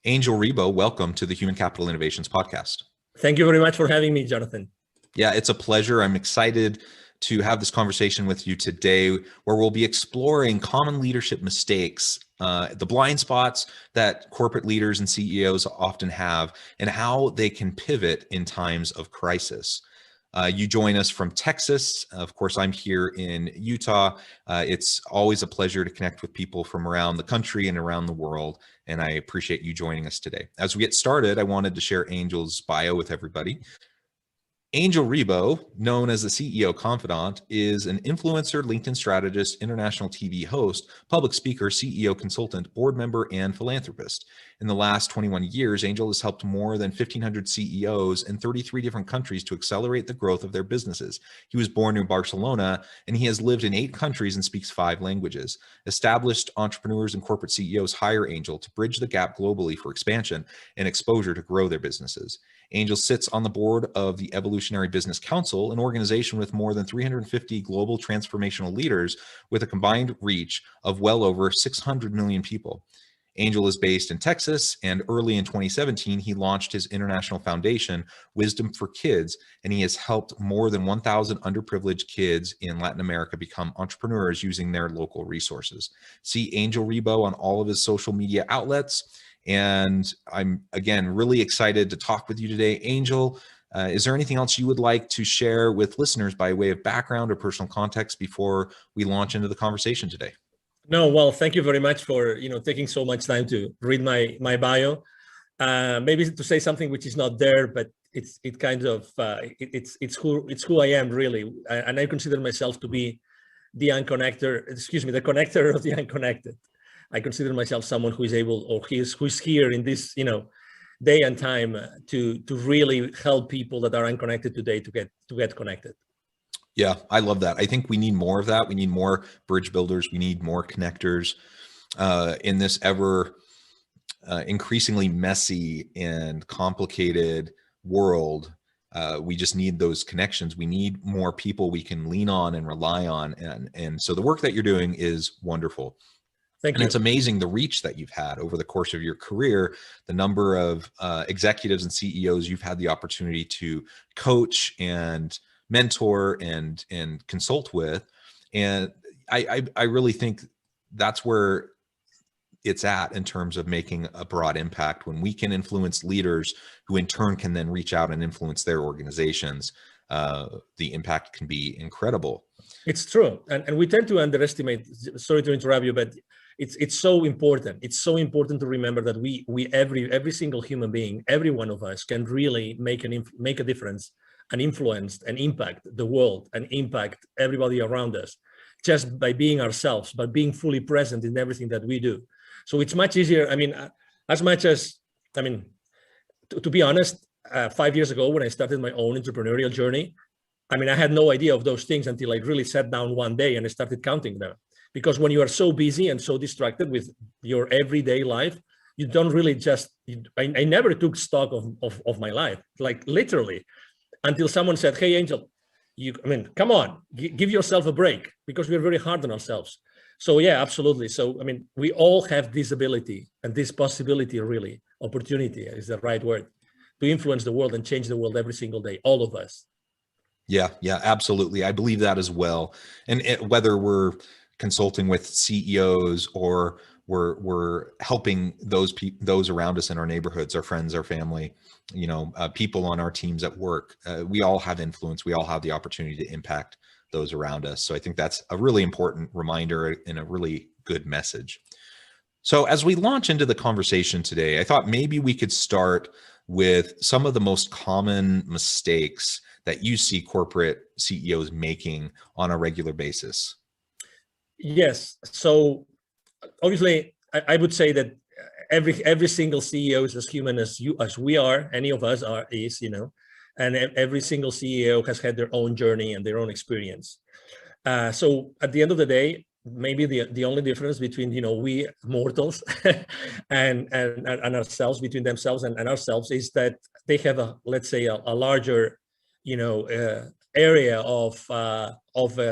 Angel Ribo, welcome to the Human Capital Innovations Podcast. Thank you very much for having me, Jonathan. Yeah, it's a pleasure. I'm excited to have this conversation with you today, where we'll be exploring common leadership mistakes, the blind spots that corporate leaders and CEOs often have, and how they can pivot in times of crisis. You join us from Texas. Of course, I'm here in Utah. It's always a pleasure to connect with people from around the country and around the world, and I appreciate you joining us today. As we get started, I wanted to share Angel's bio with everybody. Angel Ribo, known as the CEO Confidant, is an influencer, LinkedIn strategist, international TV host, public speaker, CEO consultant, board member, and philanthropist. In the last 21 years, Angel has helped more than 1,500 CEOs in 33 different countries to accelerate the growth of their businesses. He was born in Barcelona, and he has lived in 8 countries and speaks 5 languages. Established entrepreneurs and corporate CEOs hire Angel to bridge the gap globally for expansion and exposure to grow their businesses. Angel sits on the board of the Evolutionary Business Council, an organization with more than 350 global transformational leaders with a combined reach of well over 600 million people. Angel is based in Texas, and early in 2017, he launched his international foundation, Wisdom for Kids, and he has helped more than 1,000 underprivileged kids in Latin America become entrepreneurs using their local resources. See Angel Ribo on all of his social media outlets. And I'm, again, really excited to talk with you today. Angel, is there anything else you would like to share with listeners by way of background or personal context before we launch into the conversation today? No, well, thank you very much for taking so much time to read my bio. Maybe to say something which is not there, but it's who I am really, and I consider myself to be the connector of the unconnected. I consider myself someone who is able, or who's here in this, day and time to really help people that are unconnected today to get connected. Yeah, I love that. I think we need more of that. We need more bridge builders. We need more connectors in this ever increasingly messy and complicated world. We just need those connections. We need more people we can lean on and rely on. And so the work that you're doing is wonderful. Thank you. And it's amazing the reach that you've had over the course of your career, the number of executives and CEOs you've had the opportunity to coach and mentor and consult with. And I really think that's where it's at in terms of making a broad impact, when we can influence leaders who in turn can then reach out and influence their organizations. The impact can be incredible. It's true. And we tend to underestimate, sorry to interrupt you, but it's so important. It's so important to remember that every single human being, every one of us can really make a difference and influence and impact the world and impact everybody around us just by being ourselves, by being fully present in everything that we do. So it's much easier. To be honest, 5 years ago when I started my own entrepreneurial journey, I had no idea of those things until I really sat down one day and I started counting them. Because when you are so busy and so distracted with your everyday life, you don't really I never took stock of my life, like literally, until someone said, "Hey, Angel, come on, give yourself a break," because we're very hard on ourselves. So yeah, absolutely. So, we all have this ability and this possibility, really, opportunity is the right word, to influence the world and change the world every single day, all of us. Yeah, absolutely. I believe that as well. And whether we're consulting with CEOs or we're helping those around us in our neighborhoods, our friends, our family, people on our teams at work, we all have influence. We all have the opportunity to impact those around us. So I think that's a really important reminder and a really good message. So as we launch into the conversation today, I thought maybe we could start with some of the most common mistakes that you see corporate CEOs making on a regular basis. Yes. So obviously, I would say that every single CEO is as human as we are. Any of us is, and every single CEO has had their own journey and their own experience. So at the end of the day, maybe the only difference between we mortals and ourselves, between themselves and ourselves, is that they have a larger area of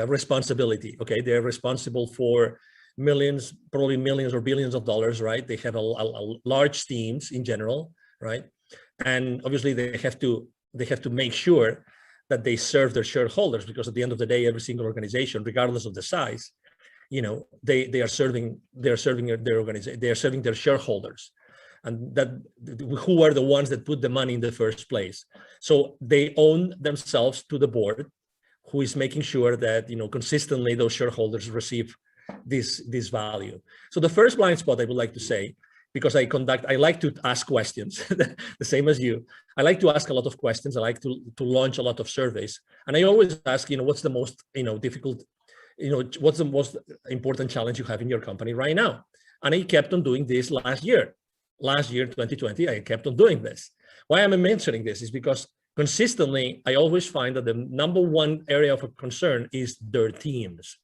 responsibility. Okay, they're responsible for millions, probably millions or billions of dollars, right? They have a large teams in general, right? And obviously they have to make sure that they serve their shareholders, because at the end of the day, every single organization, regardless of the size, they are serving their organization, they are serving their shareholders, and that who are the ones that put the money in the first place. So they own themselves to the board, who is making sure that consistently those shareholders receive this value. So the first blind spot I would like to say, because I like to ask questions, the same as you. I like to ask a lot of questions. I like to launch a lot of surveys, and I always ask, what's the most difficult, what's the most important challenge you have in your company right now? And I kept on doing this last year, 2020. I kept on doing this. Why am I mentioning this? Is because consistently, I always find that the number one area of concern is their teams,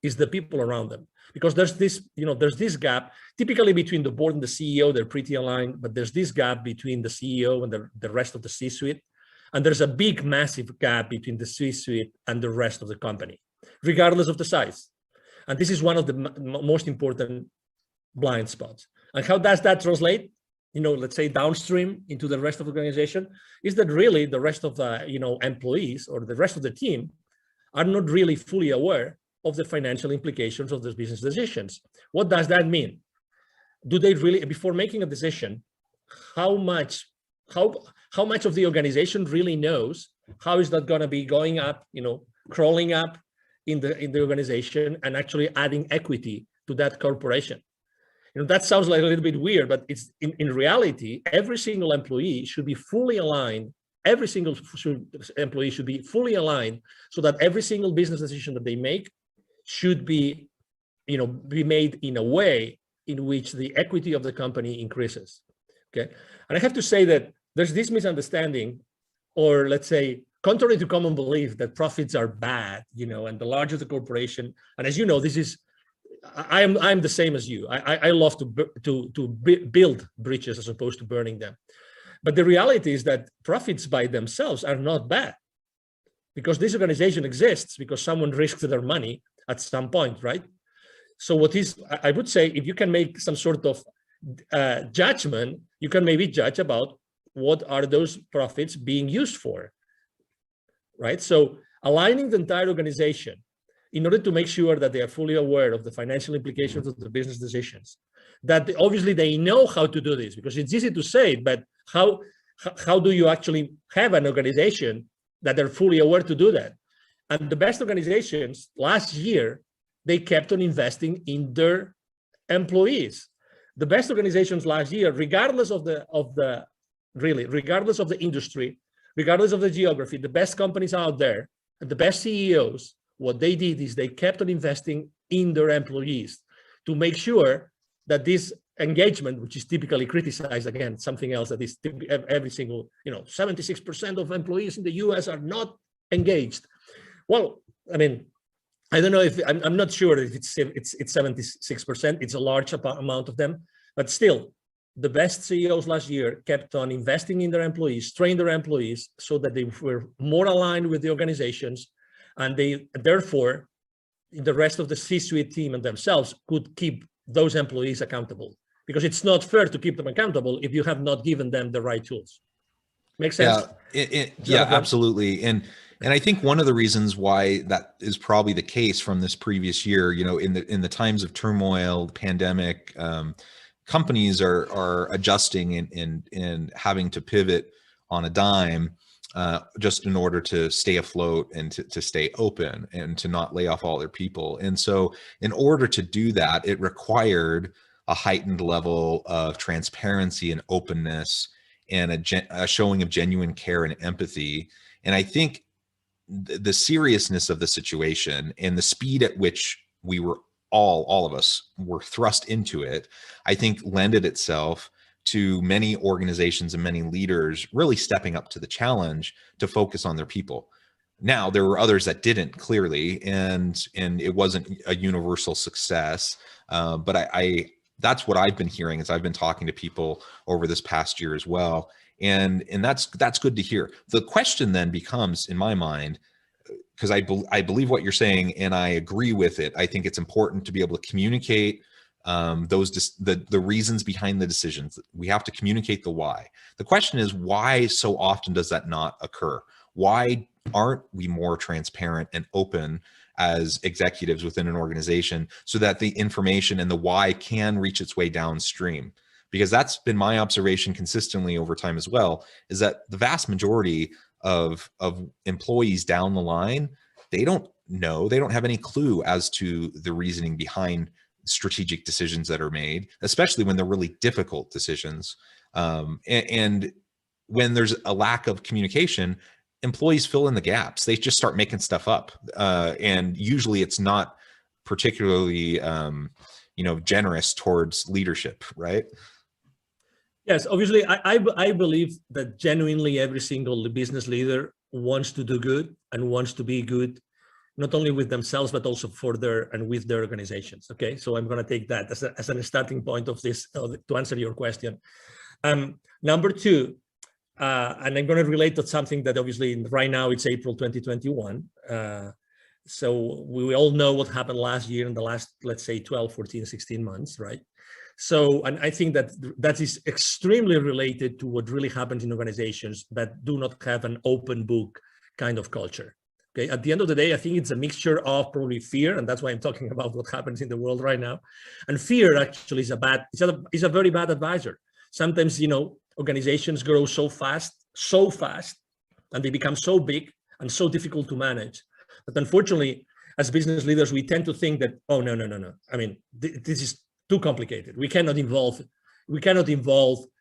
is the people around them. Because there's this gap, typically between the board and the CEO, they're pretty aligned, but there's this gap between the CEO and the rest of the C-suite. And there's a big, massive gap between the C-suite and the rest of the company, regardless of the size. And this is one of the most important blind spots. And how does that translate, let's say downstream into the rest of the organization? Is that really the rest of the, employees or the rest of the team are not really fully aware of the financial implications of those business decisions. What does that mean? Do they really, before making a decision, how much of the organization really knows? How is that going to be going up, crawling up in the organization and actually adding equity to that corporation? That sounds like a little bit weird, but it's in reality, every single employee should be fully aligned. Every single employee should be fully aligned, so that every single business decision that they make should be made in a way in which the equity of the company increases. Okay. And I have to say that there's this misunderstanding, or let's say, contrary to common belief, that profits are bad, and the larger the corporation. And as you know, I'm the same as you. I love to build bridges as opposed to burning them. But the reality is that profits by themselves are not bad, because this organization exists because someone risked their money at some point, right? So I would say, if you can make some sort of judgment, you can maybe judge about what are those profits being used for, right? So aligning the entire organization in order to make sure that they are fully aware of the financial implications of the business decisions, that obviously they know how to do this, because it's easy to say it, but how do you actually have an organization that are fully aware to do that? And the best organizations last year, they kept on investing in their employees. The best organizations last year, regardless of the industry, regardless of the geography, the best companies out there and the best CEOs, what they did is they kept on investing in their employees to make sure that this engagement, which is typically criticized, again, something else that is every single, 76% of employees in the US are not engaged. Well, I mean, I don't know if I'm not sure if it's 76%. It's a large amount of them, but still, the best CEOs last year kept on investing in their employees, trained their employees so that they were more aligned with the organizations, and they therefore, the rest of the C-suite team and themselves could keep those employees accountable, because it's not fair to keep them accountable if you have not given them the right tools. Make sense? Yeah, absolutely. And I think one of the reasons why that is probably the case from this previous year, in the times of turmoil, the pandemic, companies are adjusting and having to pivot on a dime, just in order to stay afloat and to stay open and to not lay off all their people. And so in order to do that, it required a heightened level of transparency and openness and a showing of genuine care and empathy. And I think the seriousness of the situation and the speed at which we were all of us were thrust into it, I think lended itself to many organizations and many leaders really stepping up to the challenge to focus on their people. Now, there were others that didn't, clearly, and it wasn't a universal success. But that's what I've been hearing as I've been talking to people over this past year as well. And that's good to hear. The question then becomes, in my mind, because I believe what you're saying, and I agree with it. I think it's important to be able to communicate the reasons behind the decisions. We have to communicate the why. The question is, why so often does that not occur? Why aren't we more transparent and open as executives within an organization so that the information and the why can reach its way downstream? Because that's been my observation consistently over time as well, is that the vast majority of employees down the line, they don't know, they don't have any clue as to the reasoning behind strategic decisions that are made, especially when they're really difficult decisions. And when there's a lack of communication, employees fill in the gaps. They just start making stuff up. And usually it's not particularly, generous towards leadership, right? Yes, obviously, I believe that genuinely every single business leader wants to do good and wants to be good, not only with themselves, but also for with their organizations. Okay, so I'm going to take that as a starting point of this to answer your question. Number two, and I'm going to relate to something that obviously right now it's April 2021. So we all know what happened last year in the last, let's say, 12, 14, 16 months, right? So, and I think that is extremely related to what really happens in organizations that do not have an open book kind of culture. Okay, at the end of the day, I think it's a mixture of probably fear, and that's why I'm talking about what happens in the world right now. And fear actually is a very bad advisor. Sometimes, organizations grow so fast, and they become so big and so difficult to manage. But unfortunately, as business leaders, we tend to think that, oh, no. I mean, this is too complicated. We cannot involve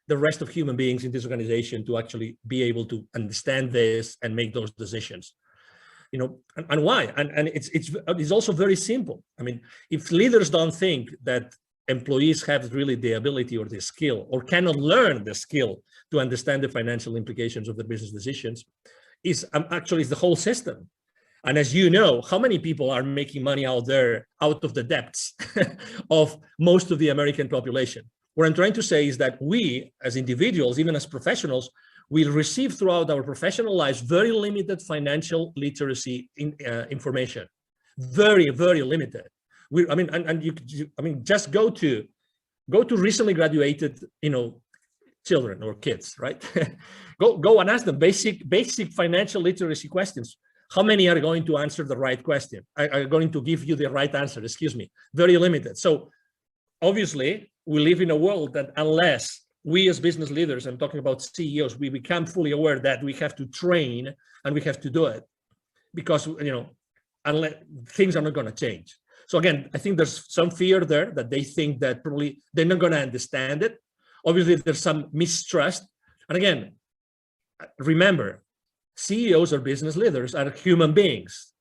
the rest of human beings in this organization to actually be able to understand this and make those decisions. And why? And it's also very simple. I mean, if leaders don't think that employees have really the ability or the skill, or cannot learn the skill to understand the financial implications of the business decisions, is the whole system. And as you know, how many people are making money out there, out of the depths of most of the American population? What I'm trying to say is that we, as individuals, even as professionals, will receive throughout our professional lives very limited financial literacy information, very, very limited. Just go to recently graduated, children or kids, right? go and ask them basic financial literacy questions. How many are going to answer the right question? Are going to give you the right answer? Excuse me. Very limited. So obviously, we live in a world that unless we as business leaders, I'm talking about CEOs, we become fully aware that we have to train and we have to do it, because unless things are not going to change. So again, I think there's some fear there that they think that probably they're not going to understand it. Obviously, there's some mistrust. And again, remember, CEOs or business leaders are human beings.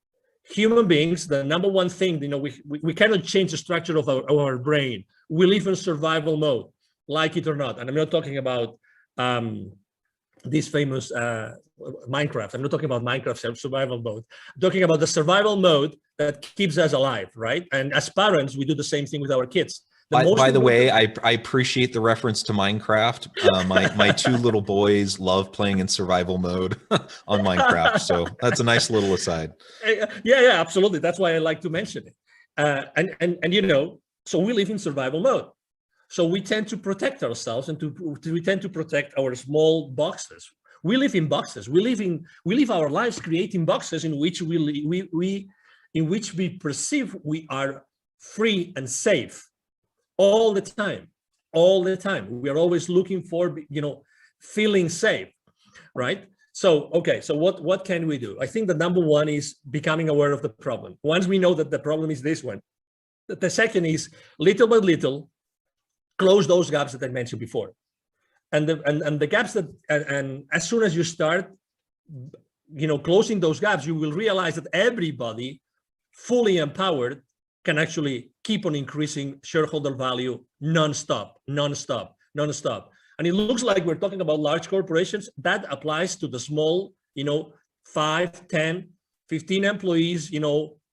Human beings, the number one thing, we cannot change the structure of our brain. We live in survival mode, like it or not. And I'm not talking about this famous Minecraft. I'm not talking about Minecraft survival mode. I'm talking about the survival mode that keeps us alive, right? And as parents, we do the same thing with our kids. By the way, I appreciate the reference to Minecraft. My two little boys love playing in survival mode on Minecraft. So that's a nice little aside. Yeah, absolutely. That's why I like to mention it. So we live in survival mode. So we tend to protect ourselves and we tend to protect our small boxes. We live in boxes. We live our lives creating boxes in which we perceive we are free and safe. All the time. We are always looking for, feeling safe, right? So, okay, so what can we do? I think the number one is becoming aware of the problem. Once we know that the problem is this one, the second is little by little, close those gaps that I mentioned before. And the gaps and as soon as you start, closing those gaps, you will realize that everybody fully empowered can actually keep on increasing shareholder value non-stop. And it looks like we're talking about large corporations. That applies to the small, 5, 10, 15 employees,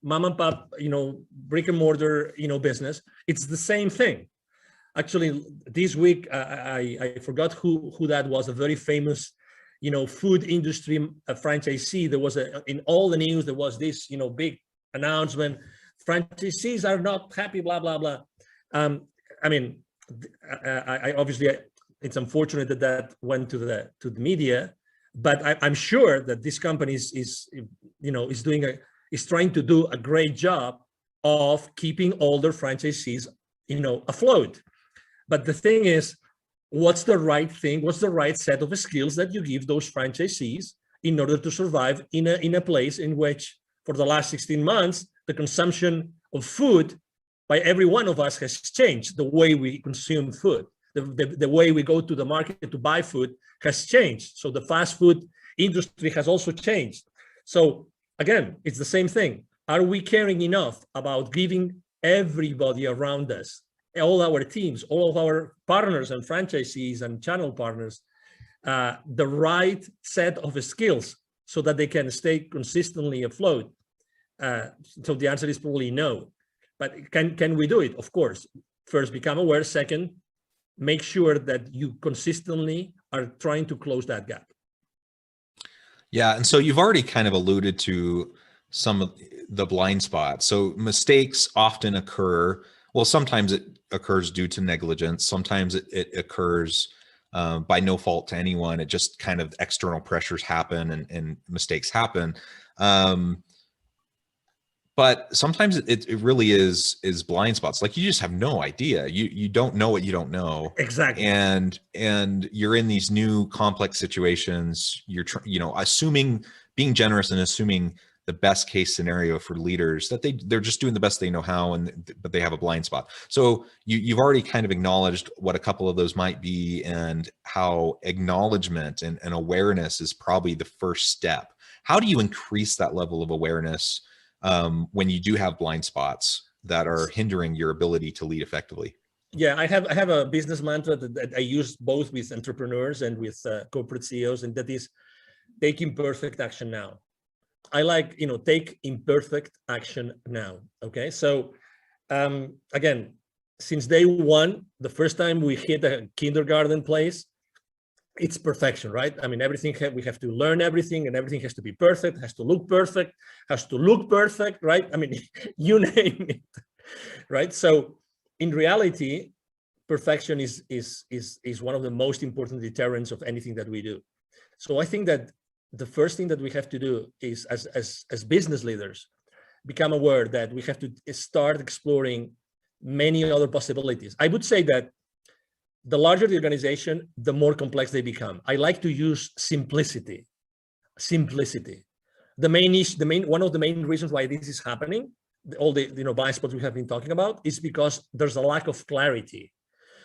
mom and pop, brick and mortar, business. It's the same thing. Actually, this week, I forgot who that was, a very famous, food industry franchisee. There was in all the news, there was this, big announcement. Franchisees are not happy, blah, blah, blah. I mean, I obviously, it's unfortunate that went to the media, but I'm sure that this company is trying to do a great job of keeping all their franchisees, afloat. But the thing is, what's the right thing? What's the right set of skills that you give those franchisees in order to survive in a place in which, for the last 16 months, the consumption of food by every one of us has changed. The way we consume food, the way we go to the market to buy food has changed. So the fast food industry has also changed. So again, it's the same thing. Are we caring enough about giving everybody around us, all our teams, all of our partners and franchisees and channel partners, the right set of skills so that they can stay consistently afloat? So the answer is probably no. But can we do it? Of course. First, become aware. Second, make sure that you consistently are trying to close that gap. Yeah, and so you've already kind of alluded to some of the blind spots. So mistakes often occur. Well, sometimes it occurs due to negligence. Sometimes it occurs by no fault to anyone. It just kind of external pressures happen and mistakes happen. But sometimes it really is blind spots. Like, you just have no idea. You don't know what you don't know. Exactly. And you're in these new complex situations. You're being generous and assuming the best case scenario for leaders, that they're just doing the best they know how, but they have a blind spot. So you've already kind of acknowledged what a couple of those might be, and how acknowledgement and awareness is probably the first step. How do you increase that level of awareness when you do have blind spots that are hindering your ability to lead effectively? Yeah, I have a business mantra that I use both with entrepreneurs and with corporate CEOs, and that is take imperfect action now. I like, take imperfect action now. Okay. So again, since day one, the first time we hit a kindergarten place, it's perfection, right? I mean, we have to learn everything, and everything has to be perfect, has to look perfect, right? I mean, you name it, right? So in reality, perfection is one of the most important deterrents of anything that we do. So I think that the first thing that we have to do is, as business leaders, become aware that we have to start exploring many other possibilities. I would say that the larger the organization, the more complex they become. I like to use simplicity. One of the main reasons why this is happening, all the blind spots we have been talking about, is because there's a lack of clarity.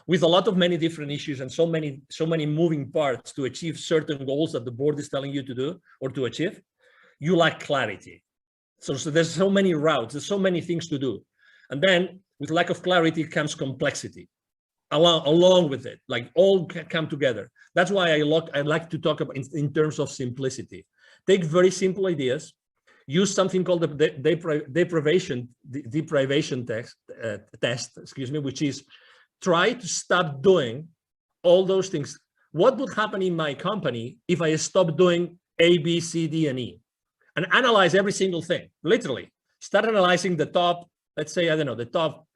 With a lot of many different issues and so many moving parts to achieve certain goals that the board is telling you to do or to achieve, you lack clarity. So there's so many routes, there's so many things to do. And then with lack of clarity comes complexity along with it, like all come together. That's why I like to talk about in terms of simplicity. Take very simple ideas, use something called the deprivation test, which is try to stop doing all those things. What would happen in my company if I stopped doing A, B, C, D, and E? And analyze every single thing, literally. Start analyzing the top, let's say, I don't know, the top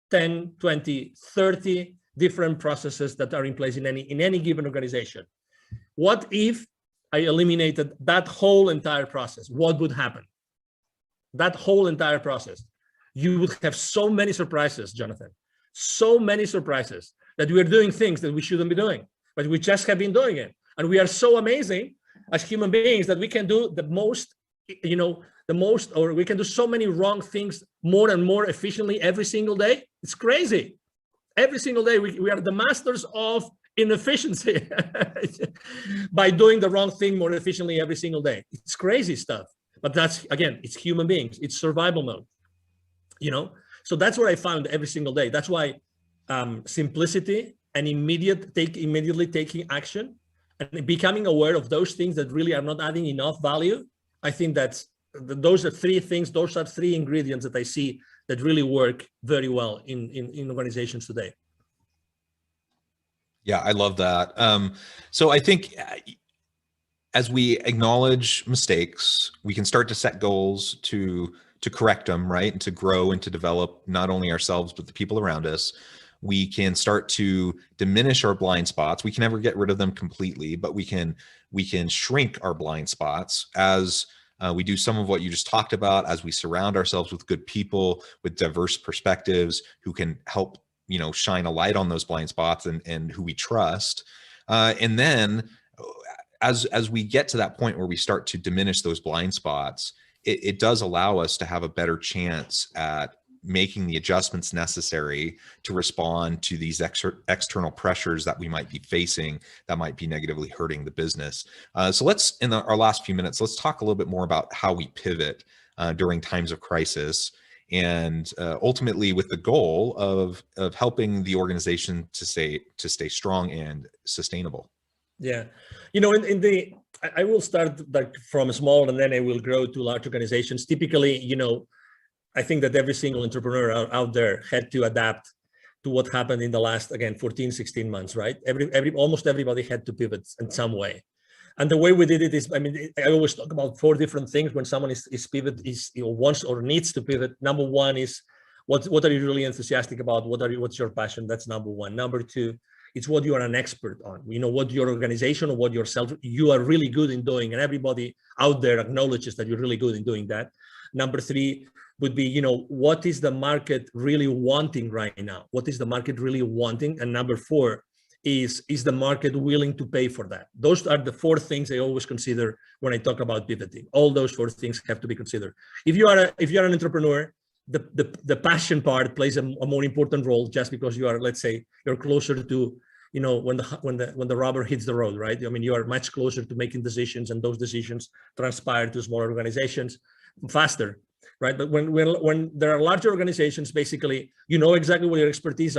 10, 20, 30 different processes that are in place in any given organization. What if I eliminated that whole entire process? What would happen? That whole entire process. You would have so many surprises, Jonathan. So many surprises that we are doing things that we shouldn't be doing, but we just have been doing it. And we are so amazing as human beings that we can do the most, or we can do so many wrong things more and more efficiently every single day. It's crazy. Every single day, we are the masters of inefficiency by doing the wrong thing more efficiently every single day. It's crazy stuff. But that's, again, it's human beings. It's survival mode, So that's what I found every single day. That's why simplicity and immediately taking action and becoming aware of those things that really are not adding enough value. I think those are three things. Those are three ingredients that I see that really work very well in organizations today. Yeah, I love that. So I think as we acknowledge mistakes, we can start to set goals to correct them, right? And to grow and to develop not only ourselves, but the people around us. We can start to diminish our blind spots. We can never get rid of them completely, but we can shrink our blind spots as we do some of what you just talked about, as we surround ourselves with good people, with diverse perspectives who can help, shine a light on those blind spots and who we trust. And then as we get to that point where we start to diminish those blind spots, it does allow us to have a better chance at making the adjustments necessary to respond to these external pressures that we might be facing that might be negatively hurting the business. So let's, in our last few minutes, let's talk a little bit more about how we pivot during times of crisis, and ultimately with the goal of helping the organization to stay strong and sustainable. Yeah, I will start from small, and then I will grow to large organizations. Typically, I think that every single entrepreneur out there had to adapt to what happened in the last, again, 14, 16 months, right? Almost everybody had to pivot in some way. And the way we did it is, I always talk about 4 different things when someone wants or needs to pivot. Number 1 is, what are you really enthusiastic about? What's your passion? That's number 1. Number 2, it's what you are an expert on. What your organization or what yourself, you are really good in doing, and everybody out there acknowledges that you're really good in doing that. Number 3 would be, what is the market really wanting right now? What is the market really wanting? And number 4 is the market willing to pay for that? Those are the 4 things I always consider when I talk about pivoting. All those 4 things have to be considered. If you are an entrepreneur, the passion part plays a more important role, just because you are, let's say, you're closer to, when the rubber hits the road, right? You are much closer to making decisions, and those decisions transpire to smaller organizations faster, right? But when there are larger organizations, basically, exactly what your expertise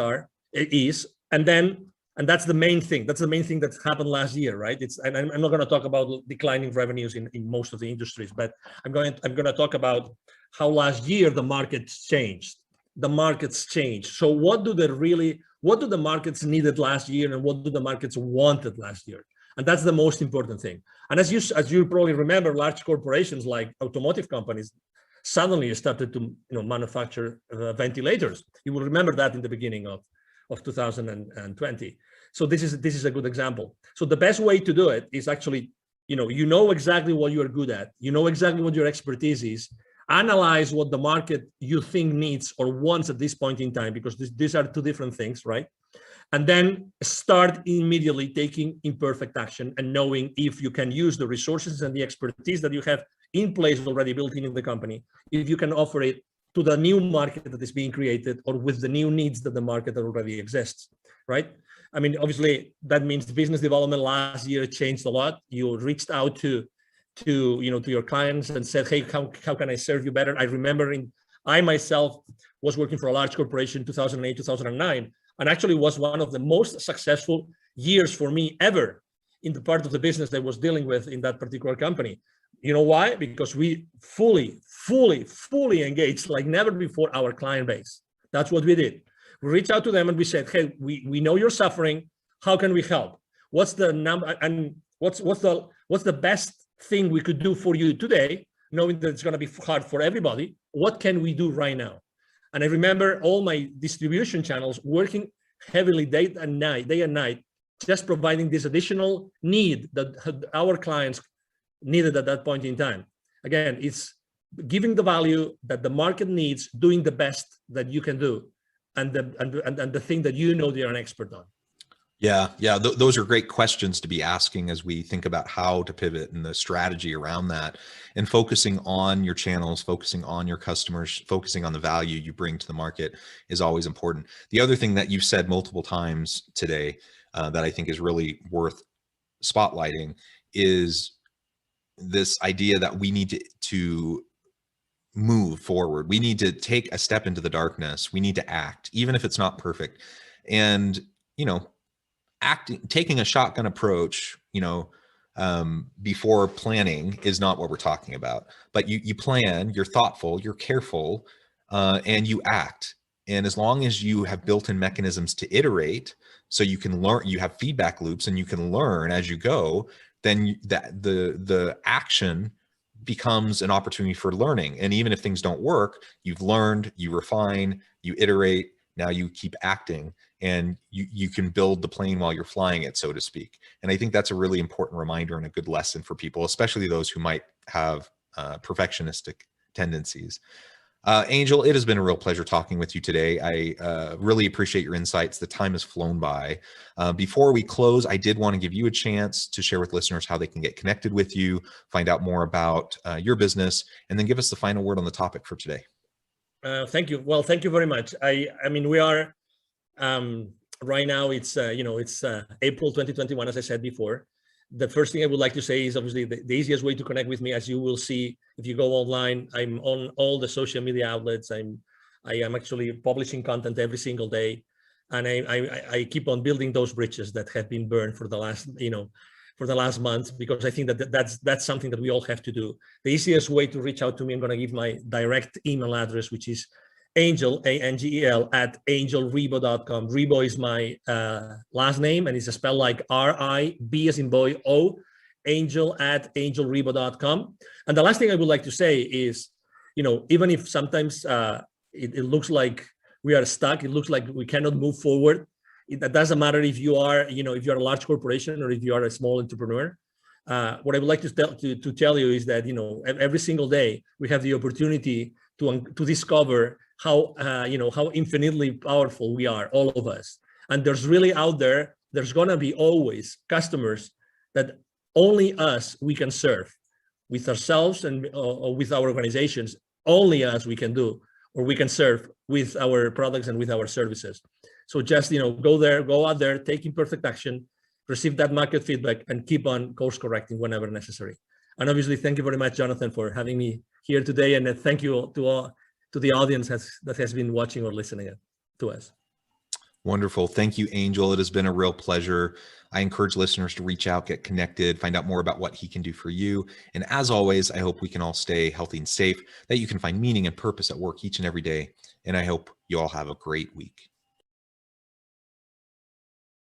is, and that's the main thing. That's the main thing that happened last year, right? And I'm not going to talk about declining revenues in most of the industries, but I'm going to talk about how last year the markets changed. The markets changed. So what do the markets needed last year, and what do the markets wanted last year? And that's the most important thing. And as you probably remember, large corporations like automotive companies suddenly started to manufacture ventilators. You will remember that in the beginning of 2020. So this is a good example. So the best way to do it is actually, exactly what you're good at. Exactly what your expertise is. Analyze what the market you think needs or wants at this point in time, because these are 2 different things, right? And then start immediately taking imperfect action and knowing if you can use the resources and the expertise that you have in place already built in the company, if you can offer it to the new market that is being created, or with the new needs that the market already exists, right? Obviously, that means business development last year changed a lot. You reached out to your clients and said, hey, how can I serve you better? I remember I myself was working for a large corporation 2008, 2009, and actually was one of the most successful years for me ever in the part of the business that I was dealing with in that particular company. You know why? Because we fully engaged like never before our client base. That's what we did. We reached out to them and we said, hey, we know you're suffering. How can we help? What's the number, and what's the best thing we could do for you today, knowing that it's going to be hard for everybody? What can we do right now? And I remember all my distribution channels working heavily day and night, just providing this additional need that our clients needed at that point in time. Again, it's giving the value that the market needs, doing the best that you can do, and the thing that they're an expert on. Yeah. Those are great questions to be asking as we think about how to pivot and the strategy around that, and focusing on your channels, focusing on your customers, focusing on the value you bring to the market is always important. The other thing that you've said multiple times today that I think is really worth spotlighting is this idea that we need to move forward. We need to take a step into the darkness. We need to act, even if it's not perfect. And, taking a shotgun approach, before planning is not what we're talking about. But you plan, you're thoughtful, you're careful, and you act. And as long as you have built-in mechanisms to iterate, so you can learn, you have feedback loops and you can learn as you go, then the action becomes an opportunity for learning. And even if things don't work, you've learned, you refine, you iterate, now you keep acting, and you can build the plane while you're flying it, so to speak. And I think that's a really important reminder and a good lesson for people, especially those who might have perfectionistic tendencies. Angel, it has been a real pleasure talking with you today. I really appreciate your insights. The time has flown by. Before we close, I did want to give you a chance to share with listeners how they can get connected with you, find out more about your business, and then give us the final word on the topic for today. Thank you. Well, thank you very much. I mean, we are right now. It's it's April 2021, as I said before. The first thing I would like to say is obviously the easiest way to connect with me, as you will see if you go online. I'm on all the social media outlets. I am actually publishing content every single day, and I keep on building those bridges that have been burned for the last for the last month, because I think that that's something that we all have to do. The easiest way to reach out to me, I'm going to give my direct email address, which is Angel, ANGEL, @angelribo.com. Ribo is my last name, and it's spelled like R-I-B as in boy, O, Angel @angelribo.com. And the last thing I would like to say is, even if sometimes it looks like we are stuck, it looks like we cannot move forward. That doesn't matter if you are, if you're a large corporation or if you are a small entrepreneur. What I would like to tell you is that, every single day we have the opportunity to discover how infinitely powerful we are, all of us. And there's really out there, there's gonna be always customers that only us we can serve with ourselves and or with our organizations. Only us we can do, or we can serve with our products and with our services. So just go out there, take imperfect action, receive that market feedback, and keep on course correcting whenever necessary. And obviously, thank you very much, Jonathan, for having me here today, and thank you to the audience that has been watching or listening to us. Wonderful. Thank you, Angel. It has been a real pleasure. I encourage listeners to reach out, get connected, find out more about what he can do for you. And as always, I hope we can all stay healthy and safe, that you can find meaning and purpose at work each and every day. And I hope you all have a great week.